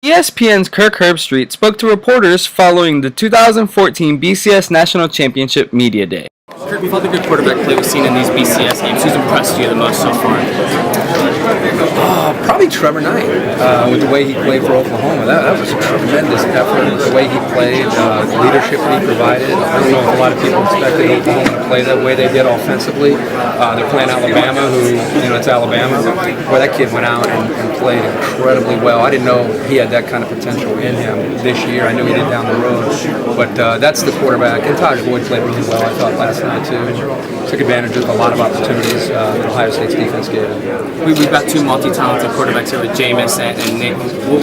ESPN's Kirk Herbstreit spoke to reporters following the 2014 BCS National Championship Media Day. Kirk, with all the good quarterback play we've seen in these BCS games, who's impressed you the most so far? Probably Trevor Knight, with the way he played for Oklahoma. That was a tremendous effort. The way he played, the leadership that he provided. I don't know if a lot of people expected Oklahoma to play that way they did offensively. They're playing Alabama, who, it's Alabama. Boy, that kid went out and played incredibly well. I didn't know he had that kind of potential in him this year. I knew he did down the road. But that's the quarterback. And Taj Boyd played really well, I thought, last night, too. Took advantage of a lot of opportunities that Ohio State's defense gave him. We've got two multi-talented quarterbacks here with Jameis and Nick.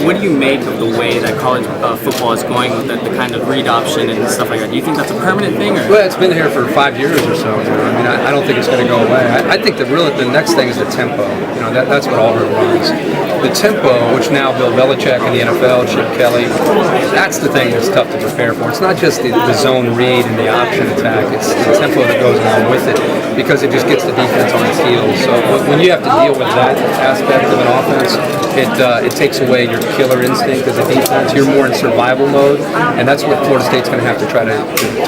What do you make of the way that college football is going with the kind of read option and stuff like that? Do you think that's a permanent thing? Or? Well, it's been here for 5 years or so. I don't think it's going to go away. I think the next thing is the tempo. That's what Auburn runs. The tempo, which now Bill Belichick in the NFL, Chip Kelly, that's the thing that's tough to prepare for. It's not just the zone read and the option attack. It's the tempo that goes along with it, because it just gets the defense on its heels. So when you have to deal with that aspect of an offense, it takes away your killer instinct as a defense. You're more in survival mode, and that's what Florida State's going to have to try to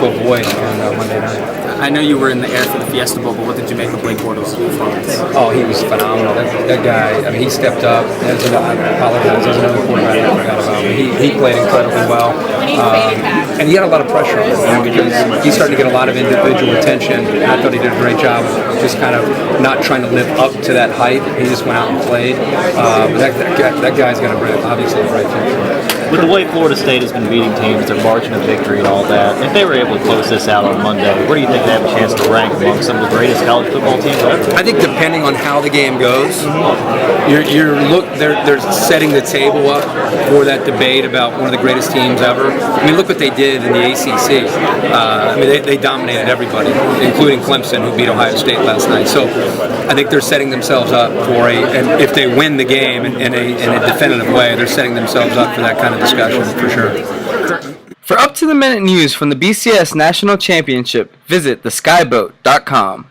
avoid on Monday night. I know you were in the air for the Fiesta Bowl, but what did you make of Blake Bortles' performance? Oh, he was phenomenal. That guy, he stepped up. I apologize. There's another quarterback I forgot about. He played incredibly well. And he had a lot of pressure on him because he started to get a lot of individual attention. I thought he did a great job of just kind of not trying to live up to that hype. He just went out and played. But that guy's going to bring, obviously, a bright future. With the way Florida State has been beating teams, their margin of victory and all that, if they were able to close this out on Monday, where do you think they have a chance to rank among some of the greatest college football teams ever? I think depending on how the game goes, they're setting the table up for that debate about one of the greatest teams ever. Look what they did in the ACC. They dominated everybody, including Clemson, who beat Ohio State last night. So I think they're setting themselves up for and if they win the game in a definitive way, they're setting themselves up for that kind of discussion for sure. For up-to-the-minute news from the BCS National Championship, visit theskyboat.com.